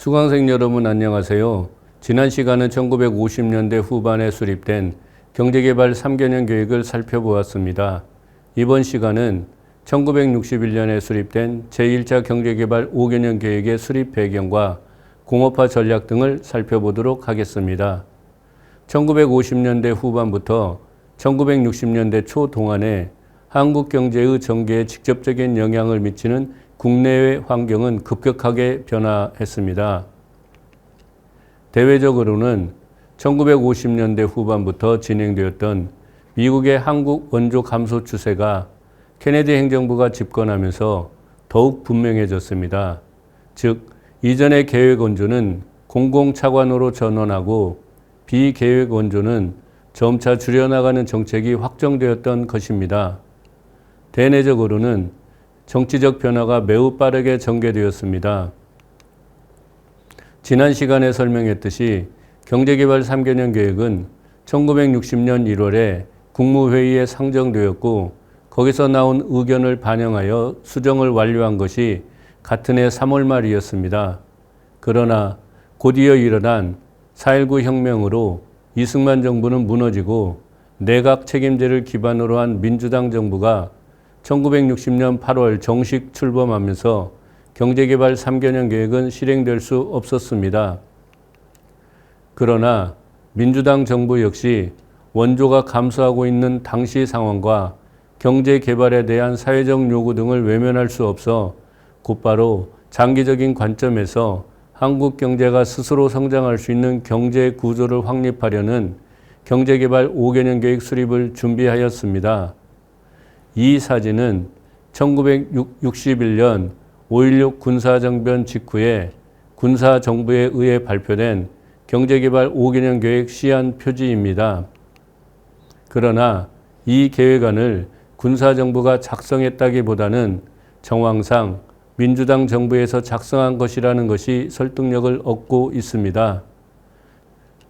수강생 여러분 안녕하세요. 지난 시간은 1950년대 후반에 수립된 경제개발 3개년 계획을 살펴보았습니다. 이번 시간은 1961년에 수립된 제1차 경제개발 5개년 계획의 수립 배경과 공업화 전략 등을 살펴보도록 하겠습니다. 1950년대 후반부터 1960년대 초 동안에 한국 경제의 전개에 직접적인 영향을 미치는 국내외 환경은 급격하게 변화했습니다. 대외적으로는 1950년대 후반부터 진행되었던 미국의 한국 원조 감소 추세가 케네디 행정부가 집권하면서 더욱 분명해졌습니다. 즉, 이전의 계획 원조는 공공차관으로 전환하고 비계획 원조는 점차 줄여나가는 정책이 확정되었던 것입니다. 대내적으로는 정치적 변화가 매우 빠르게 전개되었습니다. 지난 시간에 설명했듯이 경제개발 3개년 계획은 1960년 1월에 국무회의에 상정되었고 거기서 나온 의견을 반영하여 수정을 완료한 것이 같은 해 3월 말이었습니다. 그러나 곧이어 일어난 4.19 혁명으로 이승만 정부는 무너지고 내각 책임제를 기반으로 한 민주당 정부가 1960년 8월 정식 출범하면서 경제개발 3개년 계획은 실행될 수 없었습니다. 그러나 민주당 정부 역시 원조가 감소하고 있는 당시 상황과 경제개발에 대한 사회적 요구 등을 외면할 수 없어 곧바로 장기적인 관점에서 한국 경제가 스스로 성장할 수 있는 경제 구조를 확립하려는 경제개발 5개년 계획 수립을 준비하였습니다. 이 사진은 1961년 5.16 군사정변 직후에 군사정부에 의해 발표된 경제개발 5개년 계획 시안 표지입니다. 그러나 이 계획안을 군사정부가 작성했다기보다는 정황상 민주당 정부에서 작성한 것이라는 것이 설득력을 얻고 있습니다.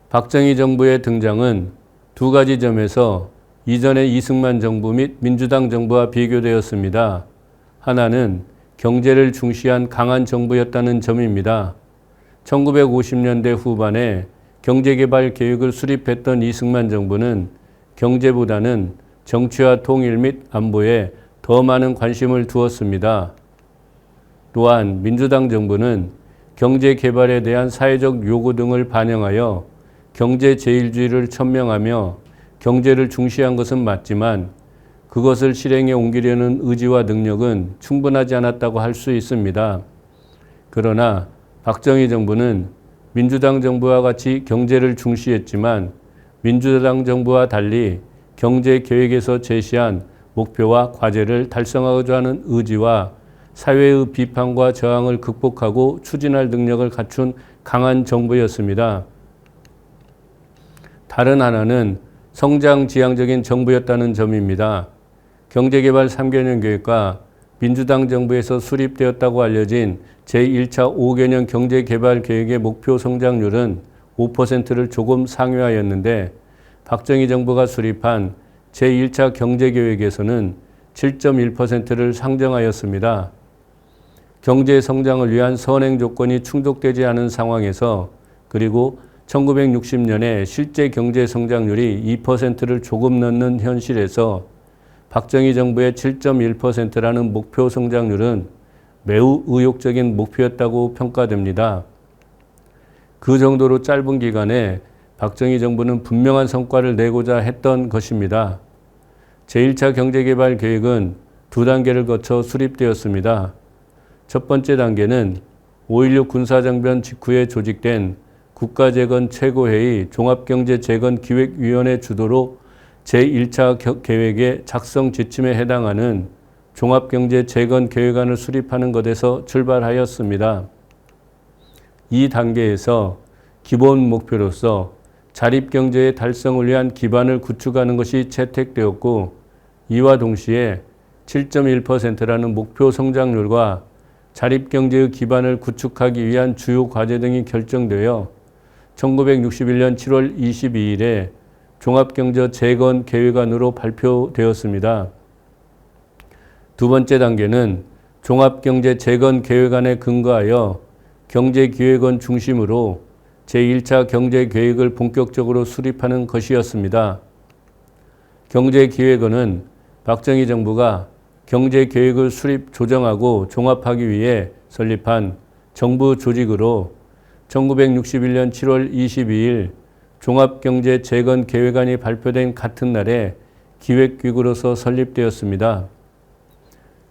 박정희 정부의 등장은 두 가지 점에서 이전의 이승만 정부 및 민주당 정부와 비교되었습니다. 하나는 경제를 중시한 강한 정부였다는 점입니다. 1950년대 후반에 경제개발 계획을 수립했던 이승만 정부는 경제보다는 정치와 통일 및 안보에 더 많은 관심을 두었습니다. 또한 민주당 정부는 경제개발에 대한 사회적 요구 등을 반영하여 경제제일주의를 천명하며 경제를 중시한 것은 맞지만 그것을 실행에 옮기려는 의지와 능력은 충분하지 않았다고 할 수 있습니다. 그러나 박정희 정부는 민주당 정부와 같이 경제를 중시했지만 민주당 정부와 달리 경제계획에서 제시한 목표와 과제를 달성하고자 하는 의지와 사회의 비판과 저항을 극복하고 추진할 능력을 갖춘 강한 정부였습니다. 다른 하나는 성장지향적인 정부였다는 점입니다. 경제개발 3개년 계획과 민주당 정부에서 수립되었다고 알려진 제1차 5개년 경제개발 계획의 목표 성장률은 5%를 조금 상회하였는데 박정희 정부가 수립한 제1차 경제계획에서는 7.1%를 상정하였습니다. 경제 성장을 위한 선행 조건이 충족되지 않은 상황에서 그리고 1960년에 실제 경제 성장률이 2%를 조금 넘는 현실에서 박정희 정부의 7.1%라는 목표 성장률은 매우 의욕적인 목표였다고 평가됩니다. 그 정도로 짧은 기간에 박정희 정부는 분명한 성과를 내고자 했던 것입니다. 제1차 경제개발 계획은 두 단계를 거쳐 수립되었습니다. 첫 번째 단계는 5.16 군사정변 직후에 조직된 국가재건 최고회의 종합경제재건기획위원회 주도로 제1차 계획의 작성 지침에 해당하는 종합경제재건계획안을 수립하는 것에서 출발하였습니다. 이 단계에서 기본 목표로서 자립경제의 달성을 위한 기반을 구축하는 것이 채택되었고 이와 동시에 7.1%라는 목표 성장률과 자립경제의 기반을 구축하기 위한 주요 과제 등이 결정되어 1961년 7월 22일에 종합경제재건계획안으로 발표되었습니다. 두 번째 단계는 종합경제재건계획안에 근거하여 경제기획원 중심으로 제1차 경제계획을 본격적으로 수립하는 것이었습니다. 경제기획원은 박정희 정부가 경제계획을 수립, 조정하고 종합하기 위해 설립한 정부 조직으로 1961년 7월 22일 종합경제재건계획안이 발표된 같은 날에 기획기구로서 설립되었습니다.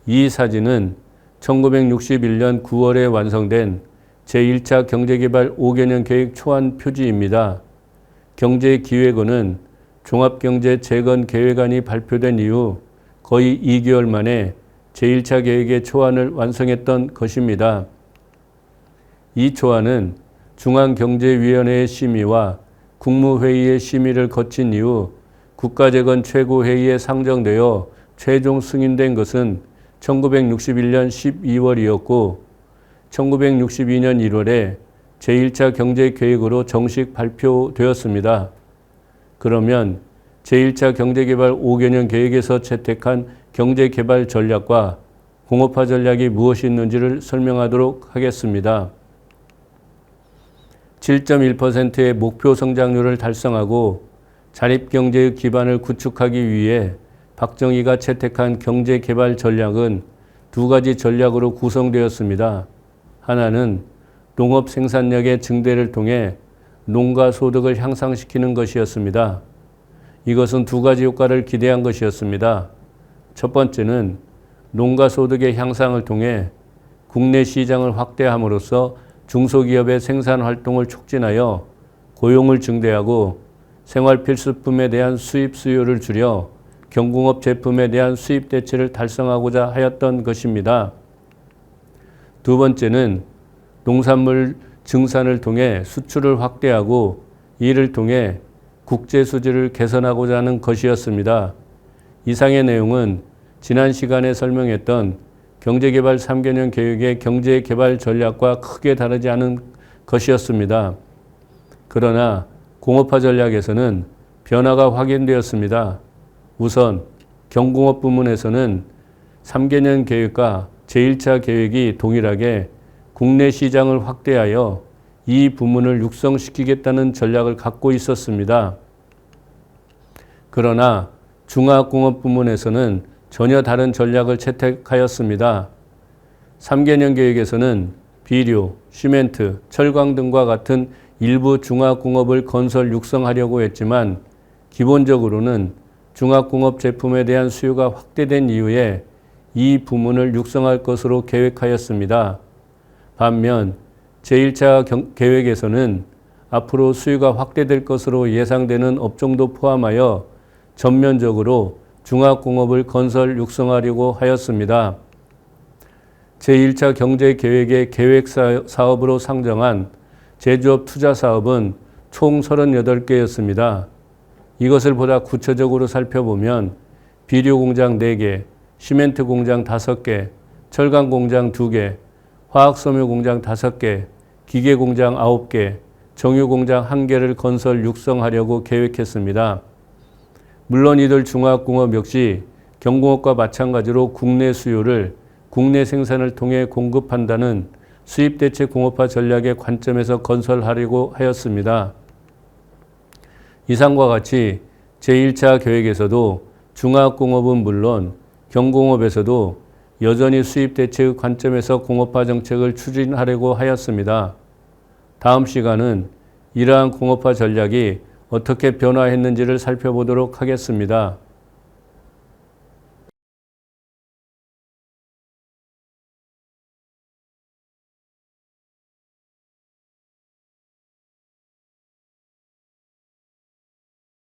이 사진은 1961년 9월에 완성된 제1차 경제개발 5개년 계획 초안 표지입니다. 경제기획원은 종합경제재건계획안이 발표된 이후 거의 2개월 만에 제1차 계획의 초안을 완성했던 것입니다. 이 초안은 중앙경제위원회의 심의와 국무회의의 심의를 거친 이후 국가재건 최고회의에 상정되어 최종 승인된 것은 1961년 12월이었고 1962년 1월에 제1차 경제계획으로 정식 발표되었습니다. 그러면 제1차 경제개발 5개년 계획에서 채택한 경제개발 전략과 공업화 전략이 무엇이 있는지를 설명하도록 하겠습니다. 7.1%의 목표 성장률을 달성하고 자립경제의 기반을 구축하기 위해 박정희가 채택한 경제개발 전략은 두 가지 전략으로 구성되었습니다. 하나는 농업 생산력의 증대를 통해 농가 소득을 향상시키는 것이었습니다. 이것은 두 가지 효과를 기대한 것이었습니다. 첫 번째는 농가 소득의 향상을 통해 국내 시장을 확대함으로써 중소기업의 생산 활동을 촉진하여 고용을 증대하고 생활 필수품에 대한 수입 수요를 줄여 경공업 제품에 대한 수입 대체를 달성하고자 하였던 것입니다. 두 번째는 농산물 증산을 통해 수출을 확대하고 이를 통해 국제 수지를 개선하고자 하는 것이었습니다. 이상의 내용은 지난 시간에 설명했던 경제개발 3개년 계획의 경제개발 전략과 크게 다르지 않은 것이었습니다. 그러나 공업화 전략에서는 변화가 확인되었습니다. 우선 경공업 부문에서는 3개년 계획과 제1차 계획이 동일하게 국내 시장을 확대하여 이 부문을 육성시키겠다는 전략을 갖고 있었습니다. 그러나 중화공업 부문에서는 전혀 다른 전략을 채택하였습니다. 3개년 계획에서는 비료, 시멘트, 철강 등과 같은 일부 중화공업을 건설 육성하려고 했지만 기본적으로는 중화공업 제품에 대한 수요가 확대된 이후에 이 부문을 육성할 것으로 계획하였습니다. 반면 제1차 계획에서는 앞으로 수요가 확대될 것으로 예상되는 업종도 포함하여 전면적으로 중화공업을 건설 육성하려고 하였습니다. 제1차 경제계획의 계획사업으로 상정한 제조업 투자사업은 총 38개였습니다. 이것을 보다 구체적으로 살펴보면 비료공장 4개, 시멘트 공장 5개, 철강 공장 2개, 화학섬유 공장 5개, 기계공장 9개, 정유공장 1개를 건설 육성하려고 계획했습니다. 물론 이들 중화공업 역시 경공업과 마찬가지로 국내 수요를 국내 생산을 통해 공급한다는 수입대체 공업화 전략의 관점에서 건설하려고 하였습니다. 이상과 같이 제1차 계획에서도 중화공업은 물론 경공업에서도 여전히 수입대체의 관점에서 공업화 정책을 추진하려고 하였습니다. 다음 시간은 이러한 공업화 전략이 어떻게 변화했는지를 살펴보도록 하겠습니다.